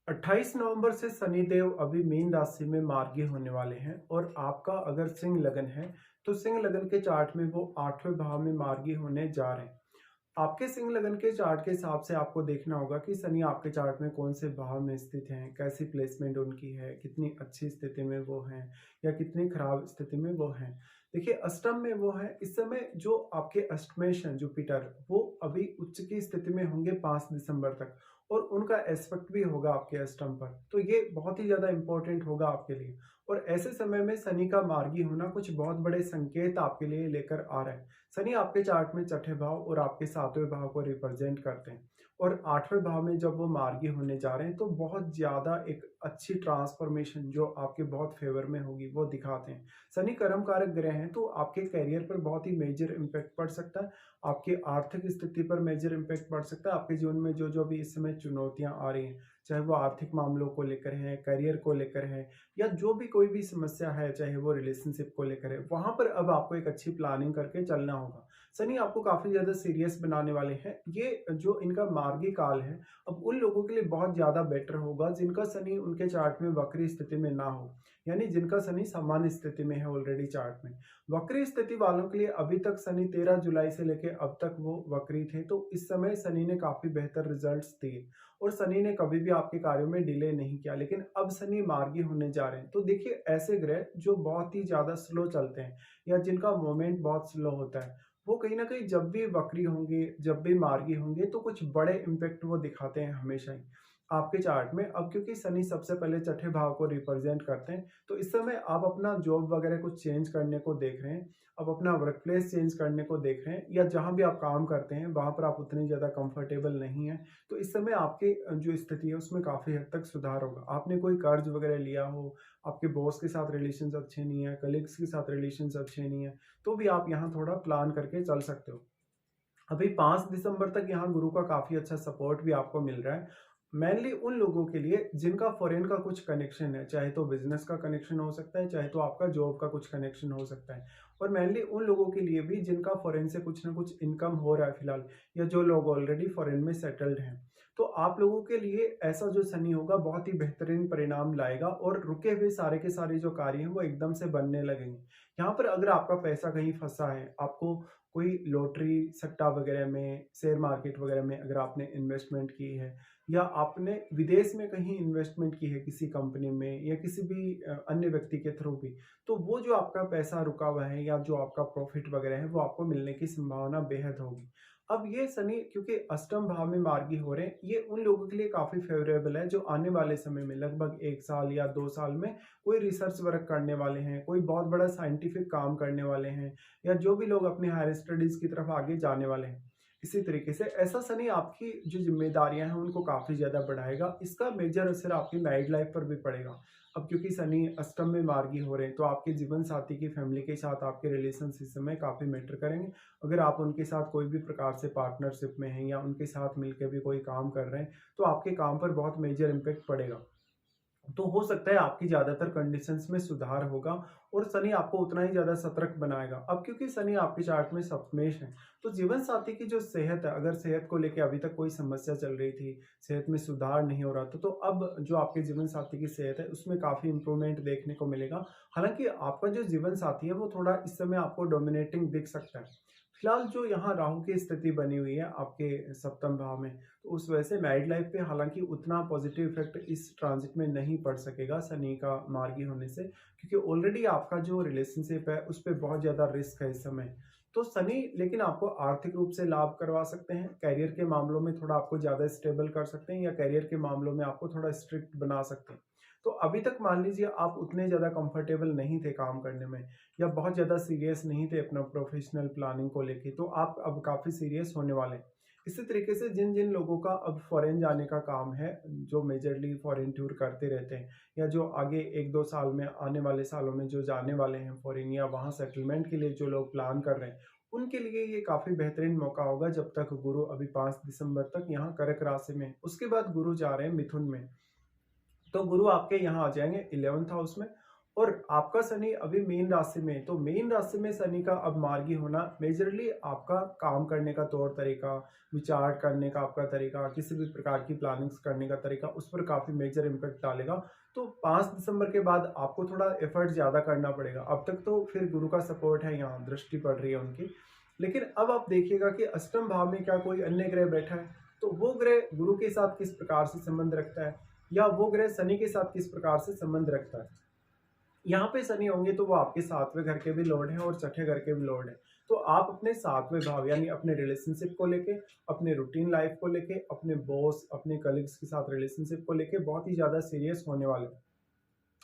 28 नवंबर से शनिदेव अभी मीन राशि में मार्गी होने वाले हैं और आपका अगर सिंह लगन है तो सिंह लगन के चार्ट में वो 8वें भाव में मार्गी होने जा रहे हैं। आपके सिंह लगन के चार्ट के हिसाब से आपको देखना होगा कि शनि आपके चार्ट में कौन से भाव में स्थित हैं, कैसी प्लेसमेंट उनकी है, कितनी अच्छी स्थिति में वो हैं या कितनी खराब स्थिति में वो हैं। देखिए अष्टम में वो है इस समय, जो आपके अष्टमेश हैं जुपिटर, वो अभी उच्च की स्थिति में होंगे 5 दिसंबर तक और उनका एस्पेक्ट भी होगा आपके अष्टम पर, तो ये बहुत ही ज्यादा इंपॉर्टेंट होगा आपके लिए। और ऐसे समय में शनि का मार्गी होना कुछ बहुत बड़े संकेत आपके लिए लेकर आ रहा है। शनि आपके चार्ट में छठे भाव और आपके 7वें भाव को रिप्रेजेंट करते हैं और 8वें भाव में जब वो मार्गी होने जा रहे हैं तो बहुत ज्यादा एक अच्छी ट्रांसफॉर्मेशन जो आपके बहुत फेवर में होगी वो दिखाते हैं। शनि कर्म कारक ग्रह हैं तो आपके कैरियर पर बहुत ही मेजर इम्पैक्ट पड़ सकता है, आपकी आर्थिक स्थिति पर मेजर इम्पैक्ट पड़ सकता है। आपके जीवन में जो जो भी इस समय चुनौतियां आ रही हैं, चाहे वो आर्थिक मामलों को लेकर है, करियर को लेकर है या जो भी कोई भी समस्या है, चाहे वो रिलेशनशिप को लेकर है, वहां पर अब आपको एक अच्छी प्लानिंग करके चलना होगा। शनि आपको काफी ज्यादा सीरियस बनाने वाले हैं। ये जो इनका मार्गी काल है अब उन लोगों के लिए बहुत ज्यादा बेटर होगा जिनका शनि उनके चार्ट में वक्री स्थिति में ना हो, यानी जिनका शनि सामान्य स्थिति में है ऑलरेडी चार्ट में। वक्री स्थिति वालों के लिए अभी तक शनि 13 जुलाई से लेके अब तक वो वक्री थे, तो इस समय शनि ने काफी बेहतर रिजल्ट्स दिए और शनि ने कभी भी आपके कार्यों में डिले नहीं किया। लेकिन अब शनि मार्गी होने जा रहे हैं तो देखिए ऐसे ग्रह जो बहुत ही ज्यादा स्लो चलते हैं या जिनका मोमेंट बहुत स्लो होता है, वो कहीं ना कहीं जब भी वक्री होंगे, जब भी मार्गी होंगे तो कुछ बड़े इम्पैक्ट वो दिखाते हैं हमेशा ही आपके चार्ट में। अब क्योंकि शनि सबसे पहले छठे भाव को रिप्रेजेंट करते हैं तो इस समय आप अपना जॉब वगैरह कुछ चेंज करने को देख रहे हैं, आप अपना वर्क प्लेस चेंज करने को देख रहे हैं या जहां भी आप काम करते हैं वहां पर आप उतनी ज्यादा कंफर्टेबल नहीं है, तो इस समय आपकी जो स्थिति है उसमें काफी हद तक सुधार होगा। आपने कोई कर्ज वगैरह लिया हो, आपके बॉस के साथ रिलेशंस अच्छे नहीं है, कलीग्स के साथ रिलेशंस अच्छे नहीं है, तो भी आप यहाँ थोड़ा प्लान करके चल सकते हो। अभी 5 दिसंबर तक यहाँ गुरु का काफी अच्छा सपोर्ट भी आपको मिल रहा है। मेनली उन लोगों के लिए जिनका फॉरेन का कुछ कनेक्शन है, चाहे तो बिजनेस का कनेक्शन हो सकता है, चाहे तो आपका जॉब का कुछ कनेक्शन हो सकता है। और मेनली उन लोगों के लिए भी जिनका फॉरेन से कुछ ना कुछ इनकम हो रहा है फिलहाल, या जो लोग ऑलरेडी फॉरेन में सेटल्ड हैं। तो आप लोगों के लिए ऐसा जो शनि होगा बहुत ही बेहतरीन परिणाम लाएगा और रुके हुए सारे के सारे जो कार्य हैं वो एकदम से बनने लगेंगे। यहाँ पर अगर आपका पैसा कहीं फंसा है, आपको कोई लॉटरी सट्टा वगैरह में, शेयर मार्केट वगैरह में अगर आपने इन्वेस्टमेंट की है या आपने विदेश में कहीं इन्वेस्टमेंट की है किसी कंपनी में या किसी भी अन्य व्यक्ति के थ्रू भी, तो वो जो आपका पैसा रुका हुआ है या जो आपका प्रॉफिट वगैरह है वो आपको मिलने की संभावना बेहद होगी। अब ये शनि क्योंकि अष्टम भाव में मार्गी हो रहे हैं, ये उन लोगों के लिए काफी फेवरेबल है जो आने वाले समय में लगभग 1 साल या 2 साल में कोई रिसर्च वर्क करने वाले हैं, कोई बहुत बड़ा साइंटिफिक काम करने वाले हैं या जो भी लोग अपनी हायर स्टडीज की तरफ आगे जाने वाले हैं। इसी तरीके से ऐसा शनि आपकी जो जिम्मेदारियां हैं उनको काफी ज्यादा बढ़ाएगा। इसका मेजर असर आपकी मैरिड लाइफ पर भी पड़ेगा। अब क्योंकि शनि अष्टम में मार्गी हो रहे हैं तो आपके जीवन साथी की फैमिली के साथ आपके रिलेशन इस समय काफी मैटर करेंगे। अगर आप उनके साथ कोई भी प्रकार से पार्टनरशिप में हैं या उनके साथ मिलकर भी कोई काम कर रहे हैं तो आपके काम पर बहुत मेजर इम्पेक्ट पड़ेगा। तो हो सकता है आपकी ज्यादातर कंडीशंस में सुधार होगा और शनि आपको उतना ही ज्यादा सतर्क बनाएगा। अब क्योंकि शनि आपके चार्ट में सप्तमेश है तो जीवन साथी की जो सेहत है, अगर सेहत को लेकर अभी तक कोई समस्या चल रही थी, सेहत में सुधार नहीं हो रहा था, तो अब जो आपके जीवन साथी की सेहत है उसमें काफी इंप्रूवमेंट देखने को मिलेगा। हालांकि आपका जो जीवन साथी है वो थोड़ा इस समय आपको डोमिनेटिंग दिख सकता है। फिलहाल जो यहाँ राहु की स्थिति बनी हुई है आपके सप्तम भाव में, तो उस वजह से मैरिड लाइफ पे हालांकि उतना पॉजिटिव इफेक्ट इस ट्रांजिट में नहीं पड़ सकेगा शनि का मार्गी होने से, क्योंकि ऑलरेडी आपका जो रिलेशनशिप है उस पर बहुत ज्यादा रिस्क है इस समय। तो शनि लेकिन आपको आर्थिक रूप से लाभ करवा सकते हैं, कैरियर के मामलों में थोड़ा आपको ज्यादा स्टेबल कर सकते हैं या कैरियर के मामलों में आपको थोड़ा स्ट्रिक्ट बना सकते हैं। तो अभी तक मान लीजिए आप उतने ज्यादा कंफर्टेबल नहीं थे काम करने में या बहुत ज्यादा सीरियस नहीं थे अपना प्रोफेशनल प्लानिंग को लेके, तो आप अब काफी सीरियस होने वाले हैं। इसी तरीके से जिन जिन लोगों का अब फॉरेन जाने का काम है, जो मेजरली फॉरेन टूर करते रहते हैं या जो आगे 1-2 साल में, आने वाले सालों में जो जाने वाले हैं फॉरेन या वहाँ सेटलमेंट के लिए जो लोग प्लान कर रहे हैं, उनके लिए ये काफी बेहतरीन मौका होगा जब तक गुरु अभी 5 दिसंबर तक यहाँ कर्क राशि में, उसके बाद गुरु जा रहे हैं मिथुन में। तो गुरु आपके यहाँ आ जाएंगे 11th हाउस में और आपका शनि अभी मीन राशि में है, तो मीन राशि में शनि का अब मार्गी होना मेजरली आपका काम करने का तौर तरीका, विचार करने का आपका तरीका, किसी भी प्रकार की प्लानिंग्स करने का तरीका, उस पर काफ़ी मेजर इम्पैक्ट डालेगा। तो 5 दिसंबर के बाद आपको थोड़ा एफर्ट ज़्यादा करना पड़ेगा। अब तक तो फिर गुरु का सपोर्ट है, यहाँ दृष्टि पड़ रही है उनकी। लेकिन अब आप देखिएगा कि अष्टम भाव में क्या कोई अन्य ग्रह बैठा है, तो वो ग्रह गुरु के साथ किस प्रकार से संबंध रखता है, या वो ग्रह शनि के साथ किस प्रकार से संबंध रखता है। यहाँ पे शनि होंगे तो वो आपके 7वें घर के भी लॉर्ड हैं और छठे घर के भी लॉर्ड हैं। तो आप अपने 7वें भाव यानी अपने रिलेशनशिप को लेके, अपने रूटीन लाइफ को लेके, अपने बॉस, अपने कलीग्स के साथ रिलेशनशिप को लेके बहुत ही ज़्यादा सीरियस होने वाले हैं।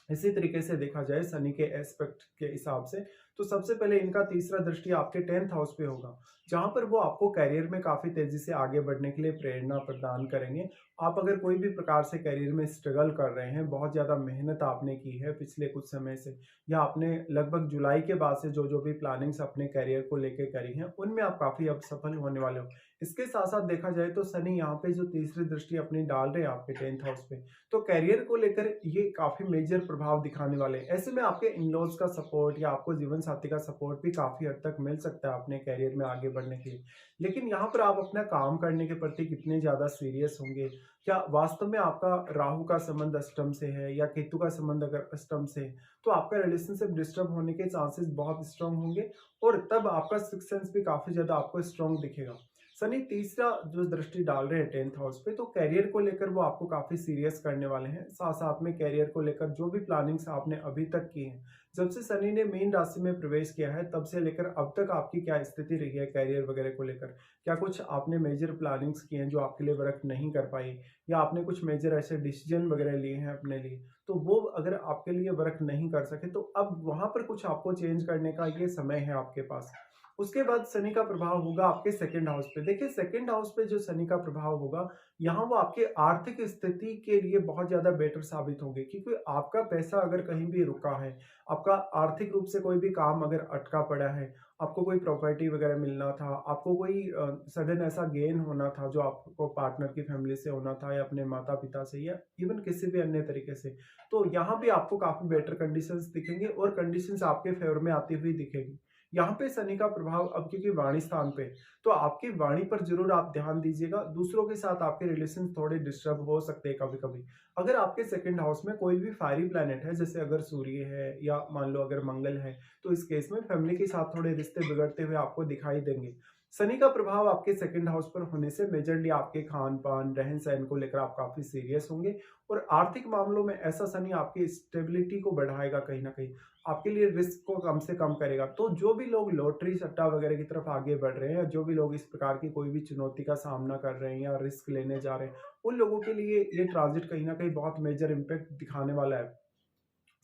इसी तरीके से देखा जाए शनि के एस्पेक्ट के हिसाब से, तो सबसे पहले इनका तीसरा दृष्टि आपके 10th हाउस पे होगा, जहां पर वो आपको करियर में काफी तेजी से आगे बढ़ने के लिए प्रेरणा प्रदान करेंगे। आप अगर कोई भी प्रकार से करियर में स्ट्रगल कर रहे हैं, बहुत ज्यादा मेहनत आपने की है पिछले कुछ समय से, या आपने लगभग जुलाई के बाद से जो जो भी प्लानिंग्स अपने करियर को लेकर करी हैं, उनमें आप काफी अब सफल होने वाले हो। इसके साथ साथ देखा जाए तो शनि यहाँ पे जो तीसरी दृष्टि अपनी डाल रहे हैं आपके 10th हाउस पे, तो करियर को लेकर ये काफ़ी मेजर प्रभाव दिखाने वाले हैं। ऐसे में आपके इन-लॉज़ का सपोर्ट या आपको जीवन साथी का सपोर्ट भी काफ़ी हद तक मिल सकता है अपने करियर में आगे बढ़ने के लिए। लेकिन यहाँ पर आप अपना काम करने के प्रति कितने ज़्यादा सीरियस होंगे? क्या वास्तव में आपका राहु का संबंध अष्टम से है या केतु का संबंध अगर अष्टम से है, तो आपका रिलेशनशिप डिस्टर्ब होने के चांसेस बहुत स्ट्रांग होंगे और तब आपका सिक्स्थ सेंस भी काफ़ी ज़्यादा आपको स्ट्रांग दिखेगा। शनि तीसरा जो दृष्टि डाल रहे हैं 10th हाउस पे, तो करियर को लेकर वो आपको काफी सीरियस करने वाले हैं। साथ साथ में करियर को लेकर जो भी प्लानिंग्स आपने अभी तक की हैं, जब से शनि ने मीन राशि में प्रवेश किया है तब से लेकर अब तक आपकी क्या स्थिति रही है करियर वगैरह को लेकर। क्या कुछ आपने मेजर प्लानिंग्स की हैं जो आपके लिए वर्क नहीं कर पाई, या आपने कुछ मेजर ऐसे डिसीजन वगैरह लिए हैं अपने लिए, तो वो अगर आपके लिए वर्क नहीं कर सके, तो अब वहां पर कुछ आपको चेंज करने का ये समय है आपके पास। उसके बाद शनि का प्रभाव होगा आपके सेकंड हाउस पे। देखिए सेकंड हाउस पे जो शनि का प्रभाव होगा, यहाँ वो आपके आर्थिक स्थिति के लिए बहुत ज़्यादा बेटर साबित होंगे, क्योंकि आपका पैसा अगर कहीं भी रुका है, आपका आर्थिक रूप से कोई भी काम अगर अटका पड़ा है, आपको कोई प्रॉपर्टी वगैरह मिलना था, आपको कोई सडन ऐसा गेन होना था जो आपको पार्टनर की फैमिली से होना था या अपने माता-पिता से या इवन किसी भी अन्य तरीके से, तो यहाँ पे आपको काफ़ी बेटर कंडीशंस दिखेंगे और कंडीशंस आपके फेवर में आती हुई दिखेगी। यहाँ पे शनि का प्रभाव अब क्योंकि वाणी स्थान पे, तो आपकी वाणी पर जरूर आप ध्यान दीजिएगा। दूसरों के साथ आपके रिलेशन थोड़े डिस्टर्ब हो सकते हैं कभी कभी। अगर आपके सेकंड हाउस में कोई भी फायरी प्लैनेट है, जैसे अगर सूर्य है या मान लो अगर मंगल है, तो इस केस में फैमिली के साथ थोड़े रिश्ते बिगड़ते हुए आपको दिखाई देंगे। शनि का प्रभाव आपके सेकंड हाउस पर होने से मेजरली आपके खान पान रहन सहन को लेकर आप काफी सीरियस होंगे, और आर्थिक मामलों में ऐसा शनि आपकी स्टेबिलिटी को बढ़ाएगा, कहीं ना कहीं आपके लिए रिस्क को कम से कम करेगा। तो जो भी लोग लॉटरी सट्टा वगैरह की तरफ आगे बढ़ रहे हैं, जो भी लोग इस प्रकार की कोई भी चुनौती का सामना कर रहे हैं या रिस्क लेने जा रहे हैं, उन लोगों के लिए ये ट्रांजिट कहीं ना कहीं बहुत मेजर इम्पैक्ट दिखाने वाला है।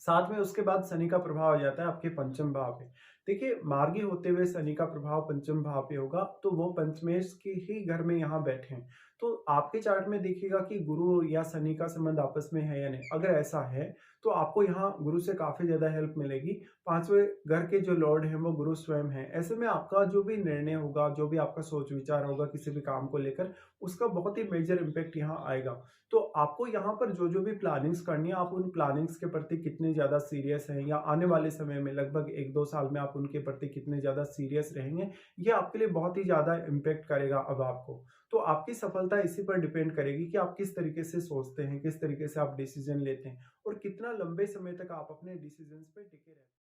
साथ में उसके बाद शनि का प्रभाव आ जाता है आपके पंचम भाव पे। देखिए मार्गी होते हुए शनि का प्रभाव पंचम भाव पे होगा, तो वो पंचमेश के ही घर में यहाँ बैठे हैं। तो आपके चार्ट में देखिएगा कि गुरु या शनि का संबंध आपस में है या नहीं। अगर ऐसा है तो आपको यहाँ गुरु से काफी ज्यादा हेल्प मिलेगी। 5वें घर के जो लॉर्ड हैं वो गुरु स्वयं है। ऐसे में आपका जो भी निर्णय होगा, जो भी आपका सोच विचार होगा किसी भी काम को लेकर, उसका बहुत ही मेजर इम्पैक्ट यहाँ आएगा। तो आपको यहाँ पर जो जो भी प्लानिंग्स करनी है, आप उन प्लानिंग्स के प्रति कितने ज़्यादा सीरियस हैं, या आने वाले समय में लगभग 1-2 साल में आप उनके प्रति कितने ज़्यादा सीरियस रहेंगे, ये आपके लिए बहुत ही ज़्यादा इम्पैक्ट करेगा अब आपको। तो आपकी सफलता इसी पर डिपेंड करेगी कि आप किस तरीके से सोचते हैं, किस तरीके से आप डिसीजन लेते हैं और कितना लंबे समय तक आप अपने डिसीजंस पे टिके रहते हैं।